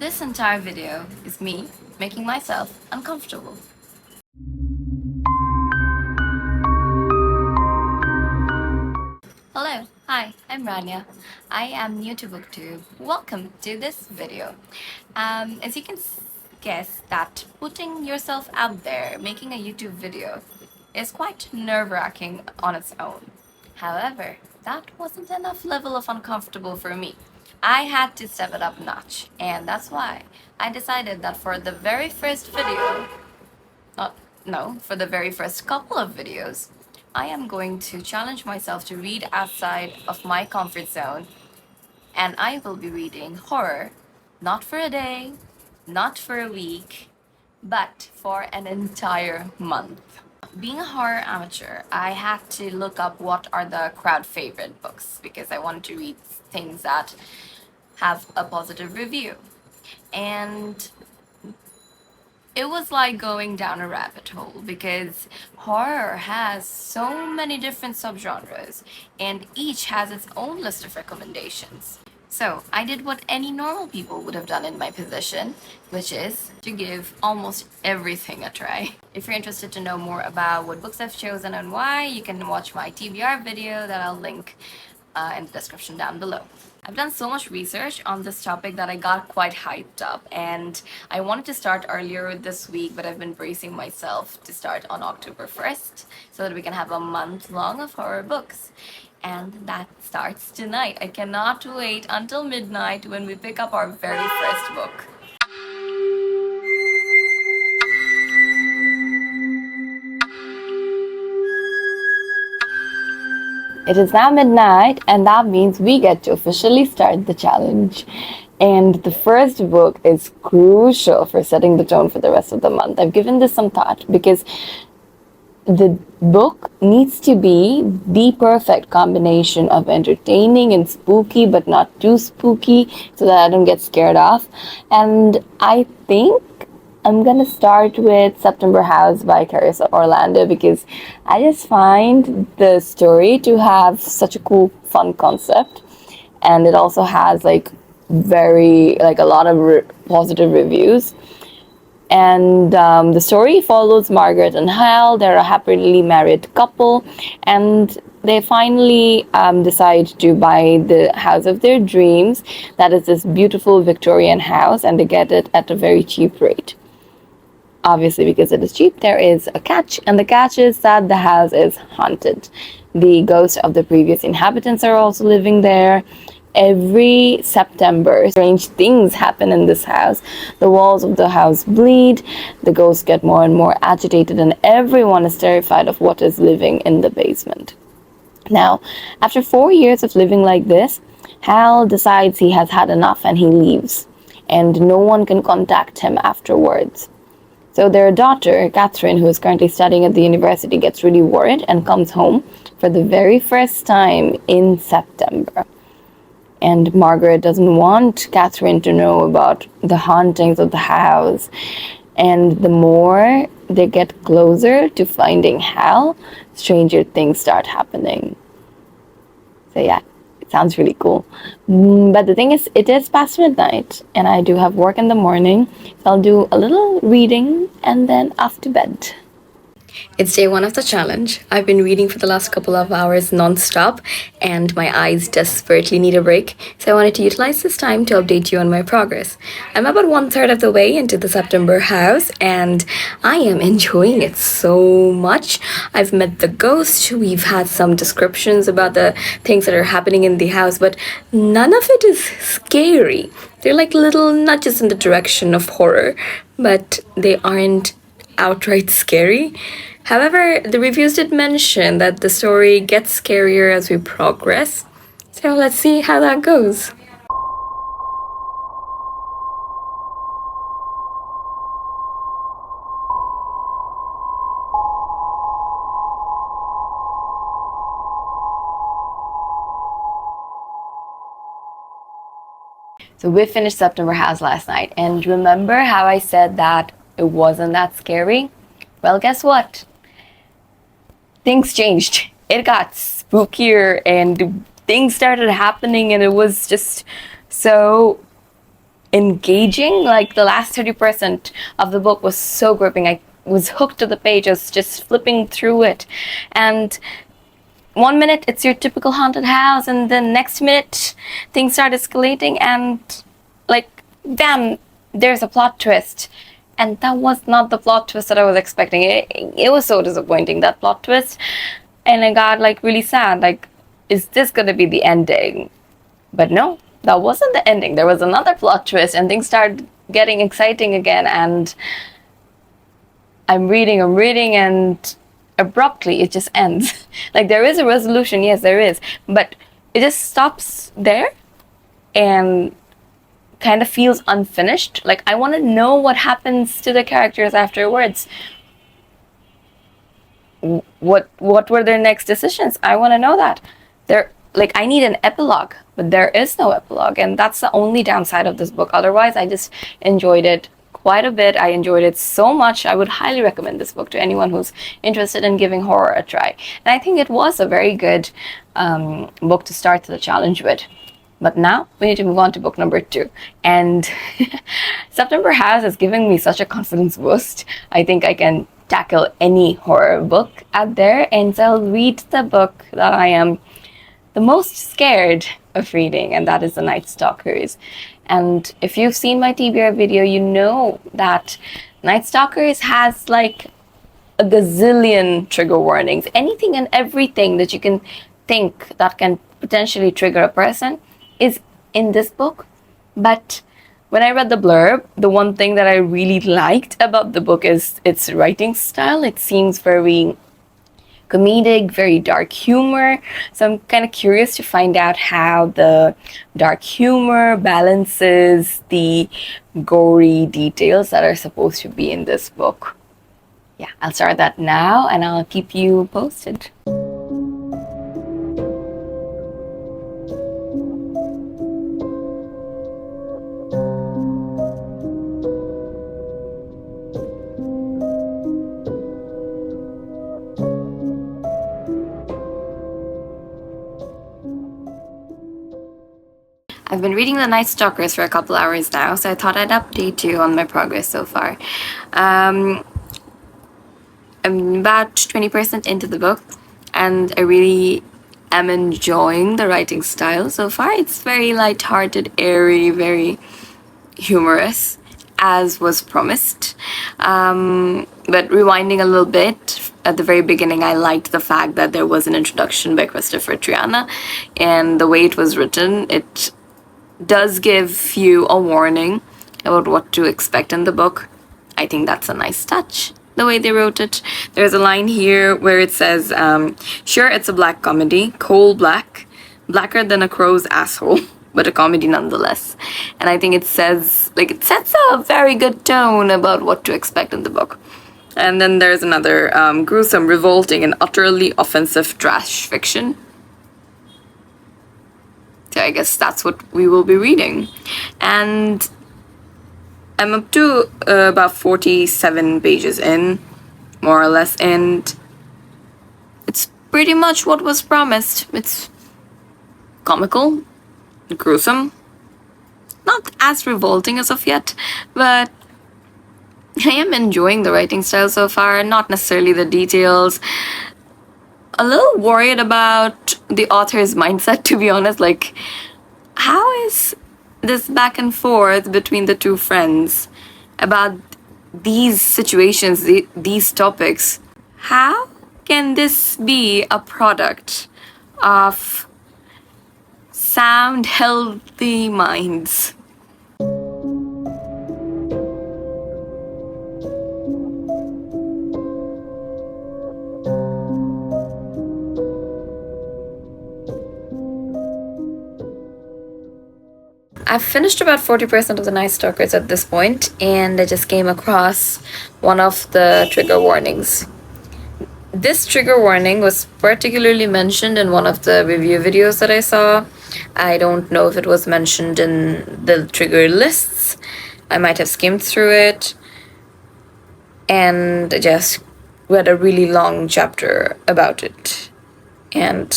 this entire video is me making myself uncomfortable. Hello, hi, I'm Rania. I am new to BookTube. Welcome to this video. As you can guess that putting yourself out there, making a YouTube video, is quite nerve-wracking on its own. However, that wasn't enough level of uncomfortable for me. I had to step it up a notch, and that's why I decided that for the very first video, uh, no, for the very first couple of videos, I am going to challenge myself to read outside of my comfort zone, and I will be reading horror, not for a day, not for a week, but for an entire month. Being a horror amateur, I had to look up what are the crowd favorite books because I wanted to read things that have a positive review. And it was like going down a rabbit hole because horror has so many different subgenres and each has its own list of recommendations. So I did what any normal people would have done in my position, which is to give almost everything a try. If you're interested to know more about what books I've chosen and why, you can watch my TBR video that I'll link in the description down below. I've done so much research on this topic that I got quite hyped up, and I wanted to start earlier this week, but I've been bracing myself to start on October 1st so that we can have a month long of horror books. And that starts tonight. I cannot wait until midnight when we pick up our very first book. It is now midnight, and that means we get to officially start the challenge. And the first book is crucial for setting the tone for the rest of the month. I've given this some thought because the book needs to be the perfect combination of entertaining and spooky, but not too spooky so that I don't get scared off. And I think I'm gonna start with September House by Carissa Orlando because I just find the story to have such a cool, fun concept, and it also has like a lot of positive reviews. And the story follows Margaret and Hal. They're a happily married couple, and they finally decide to buy the house of their dreams. That is this beautiful Victorian house, and they get it at a very cheap rate. Obviously, because it is cheap, there is a catch, and the catch is that the house is haunted. The ghosts of the previous inhabitants are also living there. Every September, strange things happen in this house. The walls of the house bleed, the ghosts get more and more agitated, and everyone is terrified of what is living in the basement. Now, after 4 years of living like this, Hal decides he has had enough and he leaves, and no one can contact him afterwards. So their daughter, Catherine, who is currently studying at the university, gets really worried and comes home for the very first time in September. And Margaret doesn't want Catherine to know about the hauntings of the house. And the more they get closer to finding Hal, stranger things start happening. So yeah, it sounds really cool. But the thing is, it is past midnight, and I do have work in the morning. So I'll do a little reading and then off to bed. It's day 1 of the challenge. I've been reading for the last couple of hours non-stop, and my eyes desperately need a break, so I wanted to utilize this time to update you on my progress. I'm about 1/3 of the way into the September House, and I am enjoying it so much. I've met the ghost, we've had some descriptions about the things that are happening in the house, but none of it is scary. They're like little nudges in the direction of horror, but they aren't outright scary. However, the reviews did mention that the story gets scarier as we progress. So let's see how that goes. So we finished September House last night, and remember how I said that it wasn't that scary? Well, guess what? Things changed. It got spookier and things started happening, and it was just so engaging. Like the last 30% of the book was so gripping. I was hooked to the pages, just flipping through it. And one minute it's your typical haunted house, and the next minute things start escalating, and like, damn, there's a plot twist. And that was not the plot twist that I was expecting. It was so disappointing, that plot twist. And I got like really sad. Like, is this gonna be the ending? But no, that wasn't the ending. There was another plot twist, and things started getting exciting again. And I'm reading, and abruptly it just ends. Like, there is a resolution, yes, there is, but it just stops there and kind of feels unfinished. Like, I want to know what happens to the characters afterwards. What were their next decisions? I want to know that. I need an epilogue, but there is no epilogue, and that's the only downside of this book. Otherwise, I just enjoyed it quite a bit. I enjoyed it so much. I would highly recommend this book to anyone who's interested in giving horror a try. And I think it was a very good book to start the challenge with. But now we need to move on to book number 2. And September has given me such a confidence boost. I think I can tackle any horror book out there, and so I'll read the book that I am the most scared of reading, and that is The Night Stalkers. And if you've seen my TBR video, you know that Night Stalkers has like a gazillion trigger warnings. Anything and everything that you can think that can potentially trigger a person is in this book. But when I read the blurb, the one thing that I really liked about the book is its writing style. It seems very comedic, very dark humor. So I'm kind of curious to find out how the dark humor balances the gory details that are supposed to be in this book. Yeah, I'll start that now, and I'll keep you posted. I've been reading The Night Stalkers for a couple hours now, so I thought I'd update you on my progress so far. I'm about 20% into the book, and I really am enjoying the writing style so far. It's very light-hearted, airy, very humorous, as was promised. But rewinding a little bit, at the very beginning, I liked the fact that there was an introduction by Christopher Triana, and the way it was written, it does give you a warning about what to expect in the book. I think that's a nice touch, the way they wrote it. There's a line here where it says, sure, it's a black comedy, coal black, blacker than a crow's asshole, but a comedy nonetheless. And I think it says, like, it sets a very good tone about what to expect in the book. And then there's another gruesome, revolting, and utterly offensive trash fiction. So I guess that's what we will be reading. And I'm up to about 47 pages in, more or less, and it's pretty much what was promised. It's comical, gruesome, not as revolting as of yet, but I am enjoying the writing style so far, not necessarily the details. A little worried about the author's mindset, to be honest. Like, how is this back and forth between the two friends about these situations, these topics? How can this be a product of sound, healthy minds? I've finished about 40% of The Night Stalkers at this point, and I just came across one of the trigger warnings. This trigger warning was particularly mentioned in one of the review videos that I saw. I don't know if it was mentioned in the trigger lists. I might have skimmed through it and just read a really long chapter about it. And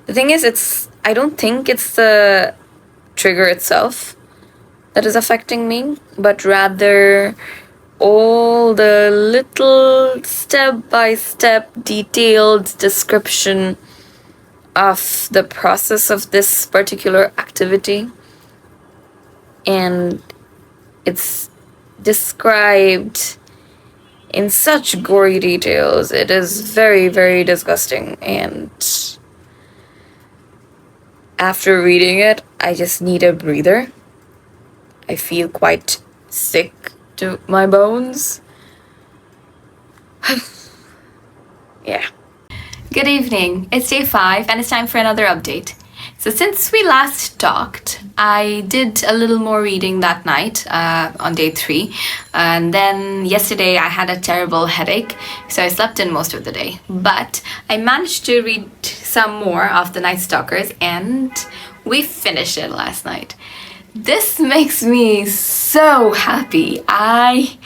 the thing is, I don't think it's the trigger itself that is affecting me, but rather all the little step-by-step detailed description of the process of this particular activity. And it's described in such gory details. It is very, very disgusting. And after reading it, I just need a breather. I feel quite sick to my bones. Yeah. Good evening. It's day 5 and it's time for another update. So since we last talked, I did a little more reading that night on day 3. And then yesterday I had a terrible headache, so I slept in most of the day. But I managed to read some more of The Night Stalkers and we finished it last night. This makes me so happy. I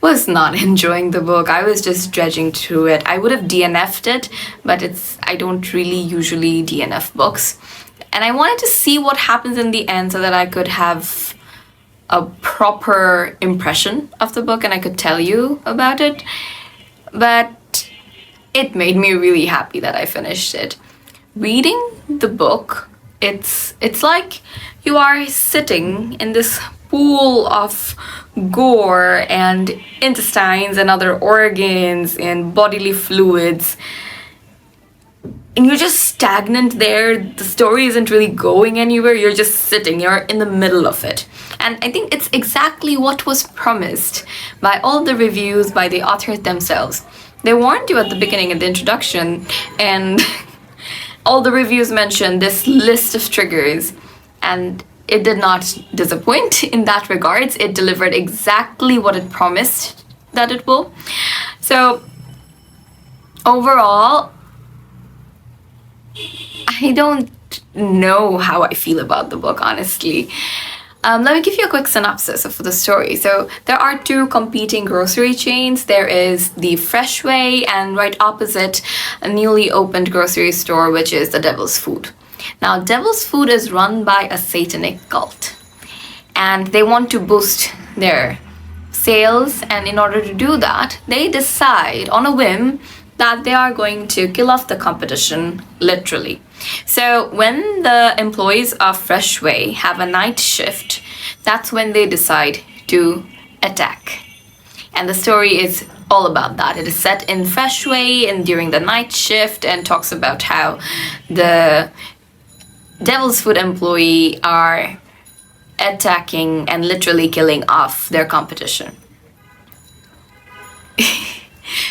was not enjoying the book. I was just dredging through it. I would have DNF'd it, but I don't really usually DNF books. And I wanted to see what happens in the end so that I could have a proper impression of the book and I could tell you about it. But it made me really happy that I finished it. Reading the book, it's like you are sitting in this pool of gore and intestines and other organs and bodily fluids, and you're just stagnant there. The story isn't really going anywhere. You're just sitting, you're in the middle of it. And I think it's exactly what was promised by all the reviews, by the authors themselves. They warned you at the beginning, at the introduction, and all the reviews mentioned this list of triggers, and it did not disappoint in that regards. It delivered exactly what it promised that it will. So overall, I don't know how I feel about the book, honestly. Let me give you a quick synopsis of the story. So there are 2 competing grocery chains. There is the Freshway and right opposite a newly opened grocery store, which is the Devil's Food. Now, Devil's Food is run by a satanic cult and they want to boost their sales, and in order to do that, they decide on a whim that they are going to kill off the competition, literally. So when the employees of Freshway have a night shift, that's when they decide to attack. And the story is all about that. It is set in Freshway and during the night shift, and talks about how the Devil's Food employee are attacking and literally killing off their competition.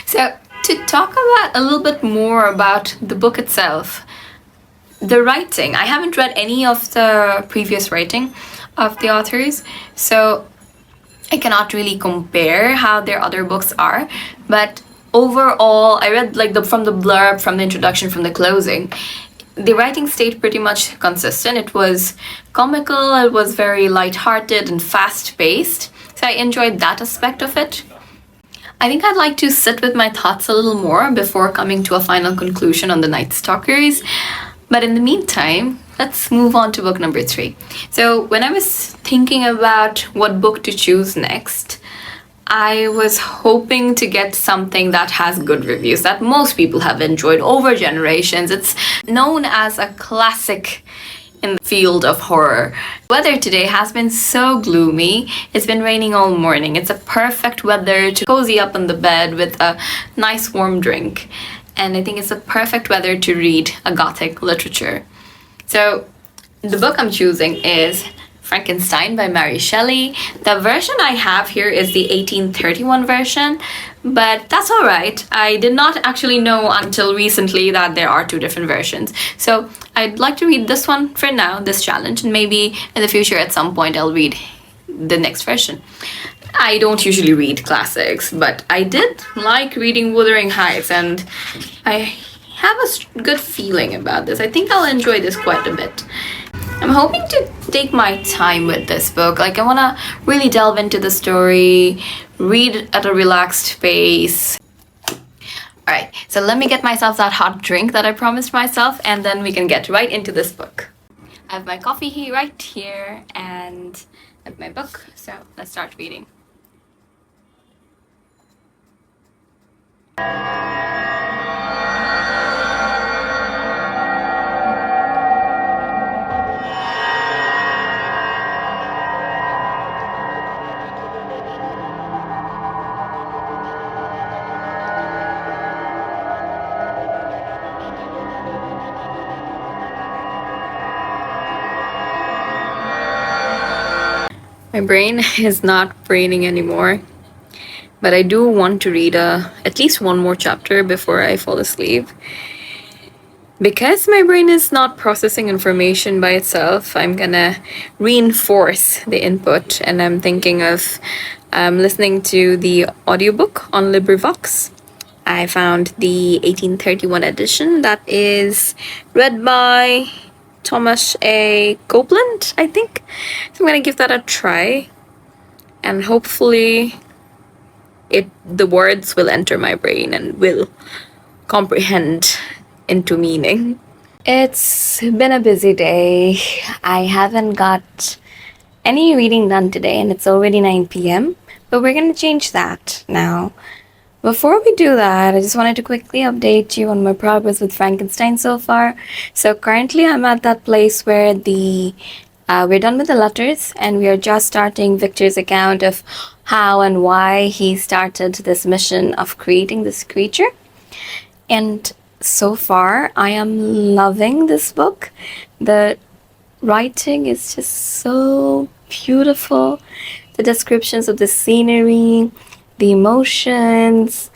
So to talk about a little bit more about the book itself, the writing, I haven't read any of the previous writing of the authors, so I cannot really compare how their other books are, but overall, I read from the blurb, from the introduction, from the closing, the writing stayed pretty much consistent. It was comical, it was very light-hearted and fast-paced, so I enjoyed that aspect of it. I think I'd like to sit with my thoughts a little more before coming to a final conclusion on The Night Stalkers. But in the meantime, let's move on to book number 3. So when I was thinking about what book to choose next, I was hoping to get something that has good reviews, that most people have enjoyed over generations. It's known as a classic in the field of horror. Weather today has been so gloomy. It's been raining all morning. It's a perfect weather to cozy up on the bed with a nice warm drink. And I think it's a perfect weather to read a gothic literature. So the book I'm choosing is Frankenstein by Mary Shelley. The version I have here is the 1831 version, but that's all right. I did not actually know until recently that there are 2 different versions. So I'd like to read this one for now, this challenge, and maybe in the future at some point I'll read the next version. I don't usually read classics, but I did like reading Wuthering Heights, and I have a good feeling about this. I think I'll enjoy this quite a bit. I'm hoping to take my time with this book. I want to really delve into the story, read at a relaxed pace. Alright, so let me get myself that hot drink that I promised myself, and then we can get right into this book. I have my coffee right here, and with my book. So let's start reading. My brain is not braining anymore, but I do want to read at least one more chapter before I fall asleep. Because my brain is not processing information by itself, I'm gonna reinforce the input, and I'm thinking of listening to the audiobook on LibriVox. I found the 1831 edition that is read by Thomas A. Copeland, I think. So I'm gonna give that a try, and hopefully the words will enter my brain and will comprehend into meaning. It's been a busy day. I haven't got any reading done today, and it's already 9 p.m., but we're gonna change that now. Before we do that, I just wanted to quickly update you on my progress with Frankenstein so far. So currently I'm at that place where we're done with the letters, and we are just starting Victor's account of how and why he started this mission of creating this creature. And so far, I am loving this book. The writing is just so beautiful. The descriptions of the scenery, the emotions,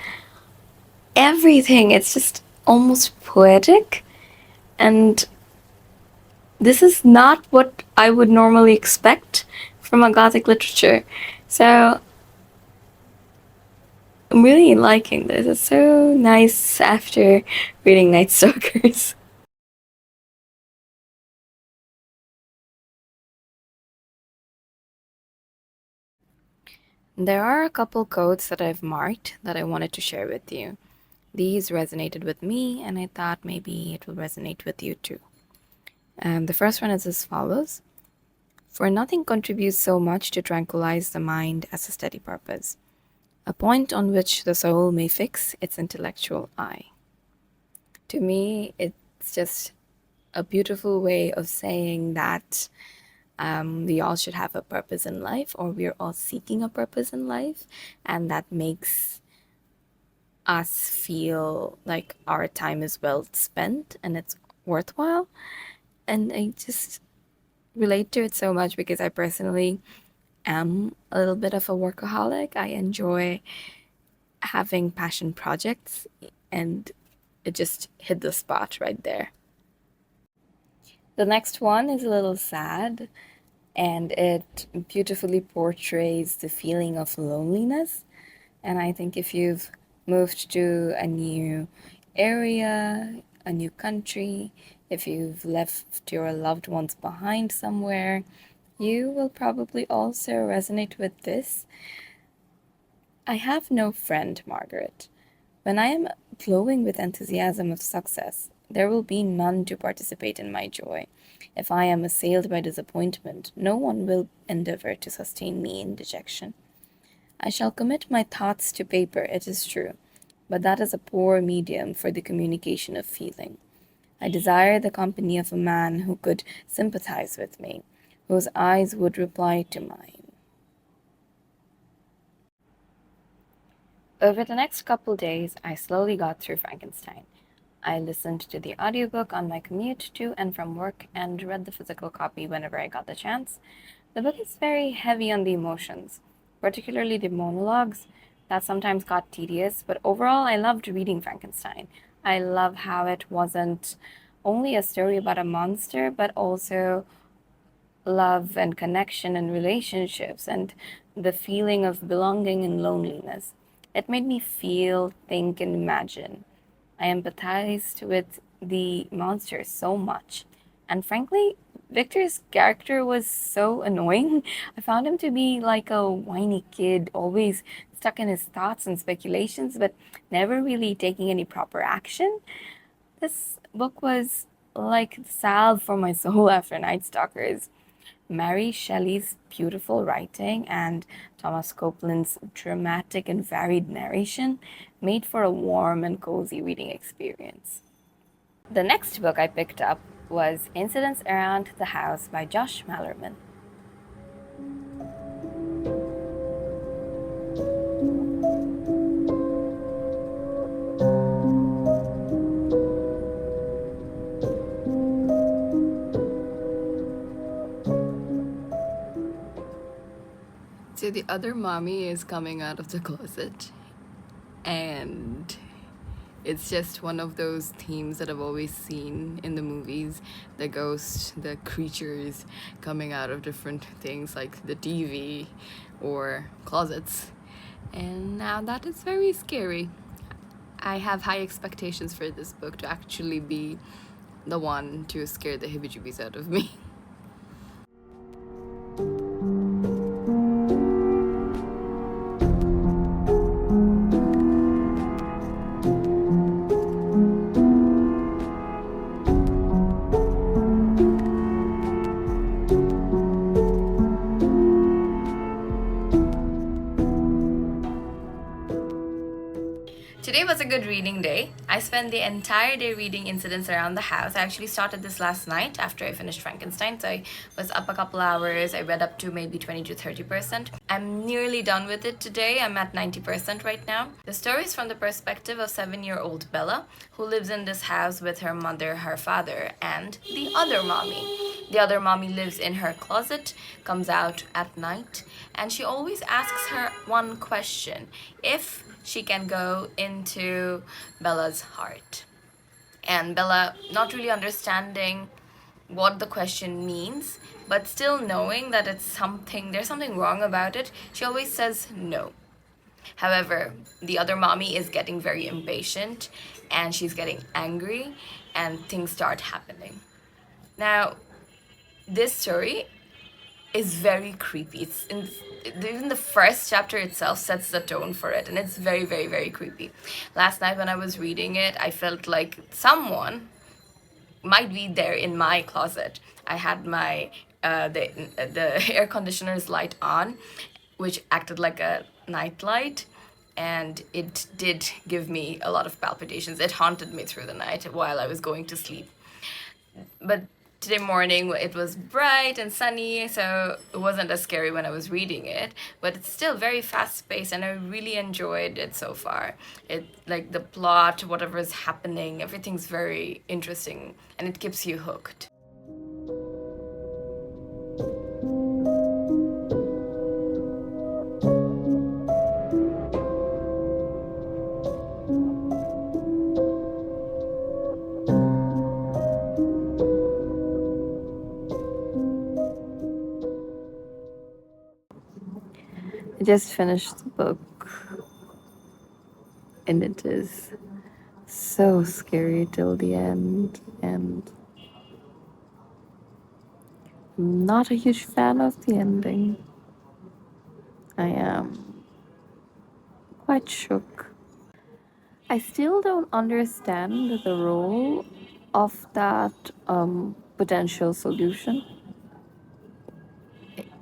everything. It's just almost poetic. And this is not what I would normally expect from a Gothic literature. So I'm really liking this. It's so nice after reading Night Stalkers. There are a couple quotes that I've marked that I wanted to share with you. These resonated with me, and I thought maybe it will resonate with you too. The first one is as follows: For nothing contributes so much to tranquilize the mind as a steady purpose, a point on which the soul may fix its intellectual eye. To me, it's just a beautiful way of saying that we all should have a purpose in life, or we're all seeking a purpose in life, and that makes us feel like our time is well spent and it's worthwhile. And I just relate to it so much because I personally am a little bit of a workaholic. I enjoy having passion projects, and it just hit the spot right there. The next one is a little sad, and it beautifully portrays the feeling of loneliness. And I think if you've moved to a new area, a new country, if you've left your loved ones behind somewhere, you will probably also resonate with this. I have no friend, Margaret. When I am glowing with enthusiasm of success, there will be none to participate in my joy. If I am assailed by disappointment, no one will endeavor to sustain me in dejection. I shall commit my thoughts to paper, it is true, but that is a poor medium for the communication of feeling. I desire the company of a man who could sympathize with me, whose eyes would reply to mine. Over the next couple days, I slowly got through Frankenstein. I listened to the audiobook on my commute to and from work and read the physical copy whenever I got the chance. The book is very heavy on the emotions, particularly the monologues that sometimes got tedious, but overall I loved reading Frankenstein. I love how it wasn't only a story about a monster, but also love and connection and relationships and the feeling of belonging and loneliness. It made me feel, think, and imagine. I empathized with the monster so much. And frankly, Victor's character was so annoying. I found him to be like a whiny kid, always stuck in his thoughts and speculations, but never really taking any proper action. This book was like salve for my soul after Night Stalkers. Mary Shelley's beautiful writing and Thomas Copeland's dramatic and varied narration made for a warm and cozy reading experience. The next book I picked up was Incidents Around the House by Josh Malerman. So the other mommy is coming out of the closet, and it's just one of those themes that I've always seen in the movies. The ghosts, the creatures coming out of different things like the TV or closets. And now that is very scary. I have high expectations for this book to actually be the one to scare the heebie-jeebies out of me. Today was a good reading day. I spent the entire day reading Incidents Around the House. I actually started this last night after I finished Frankenstein, so I was up a couple hours. I read up to maybe 20 to 30%. I'm nearly done with it today. I'm at 90% right now. The story is from the perspective of 7-year-old Bella, who lives in this house with her mother, her father, and the other mommy. The other mommy lives in her closet, comes out at night, and she always asks her one question: if she can go into Bella's heart. And Bella, not really understanding what the question means, but still knowing that there's something wrong about it, she always says no. However, the other mommy is getting very impatient and she's getting angry and things start happening. Now, this story is very creepy. Even the first chapter itself sets the tone for it, and it's very, very, very creepy. Last night when I was reading it, I felt like someone might be there in my closet. I had my the air conditioner's light on, which acted like a night light, and it did give me a lot of palpitations. It haunted me through the night while I was going to sleep. But today morning it was bright and sunny, so it wasn't as scary when I was reading it, but it's still very fast paced and I really enjoyed it so far. It, like, the plot, whatever is happening, everything's very interesting and it keeps you hooked. I just finished the book and it is so scary till the end, and I'm not a huge fan of the ending. I am quite shook. I still don't understand the role of that potential solution.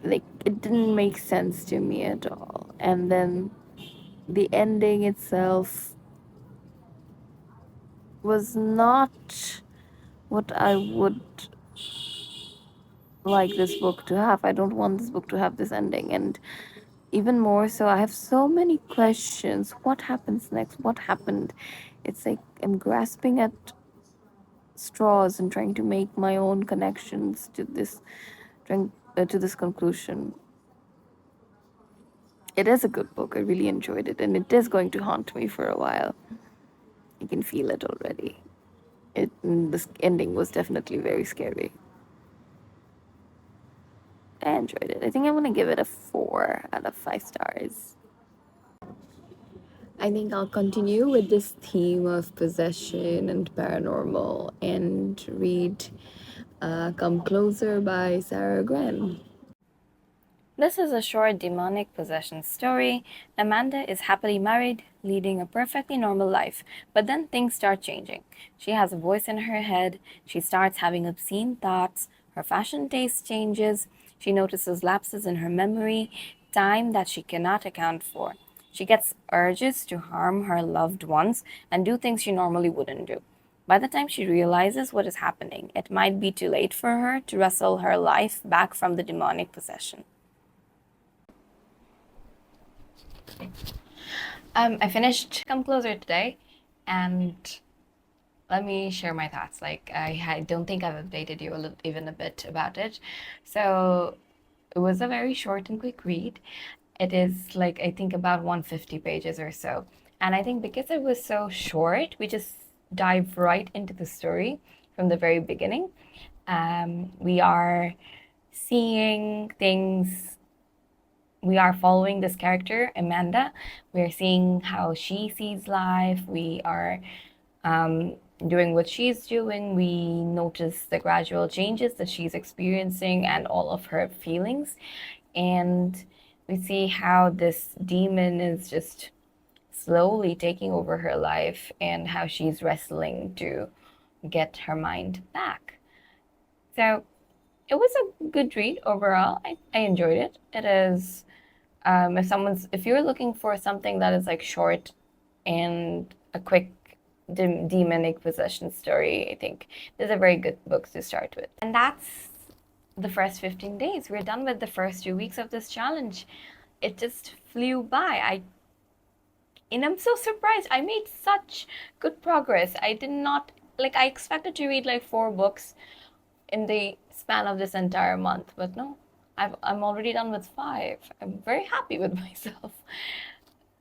Like, it didn't make sense to me at all. And then the ending itself was not what I would like this book to have. I don't want this book to have this ending. And even more so, I have so many questions. What happens next? What happened? It's like I'm grasping at straws and trying to make my own connections to this, to this conclusion. It is a good book. I really enjoyed it, and it is going to haunt me for a while. I can feel it already. This ending was definitely very scary. I enjoyed it. I think I'm gonna give it a 4 out of 5 stars. I think I'll continue with this theme of possession and paranormal and read Come Closer by Sarah Graham. This is a short demonic possession story. Amanda is happily married, leading a perfectly normal life, but then things start changing. She has a voice in her head, she starts having obscene thoughts, her fashion taste changes, She notices lapses in her memory, time that she cannot account for. She gets urges to harm her loved ones and do things she normally wouldn't do. By the time she realizes what is happening, it might be too late for her to wrestle her life back from the demonic possession. I finished Come Closer today, and let me share my thoughts. Like, I don't think I've updated you even a bit about it. So, it was a very short and quick read. It is like, I think, about 150 pages or so. And I think because it was so short, we just dive right into the story from the very beginning. We are seeing things, we are following this character, Amanda. We are seeing how she sees life. We are doing what she's doing. We notice the gradual changes that she's experiencing and all of her feelings. And we see how this demon is just slowly taking over her life and how she's wrestling to get her mind back. So it was a good read overall. I enjoyed it. It is, if you're looking for something that is like short and a quick demonic possession story, I think this is a very good book to start with. And that's the first 15 days. We're done with the first 2 weeks of this challenge. It just flew by. And I'm so surprised. I made such good progress. I did not, like, I expected to read like 4 books in the span of this entire month, but no, I'm already done with 5. I'm very happy with myself.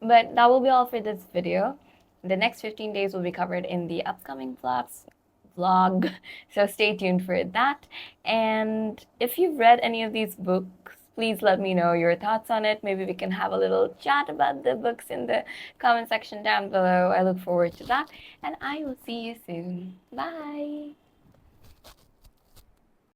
But that will be all for this video. The next 15 days will be covered in the upcoming vlog, so stay tuned for that. And if you've read any of these books, please let me know your thoughts on it. Maybe we can have a little chat about the books in the comment section down below. I look forward to that, and I will see you soon. Bye.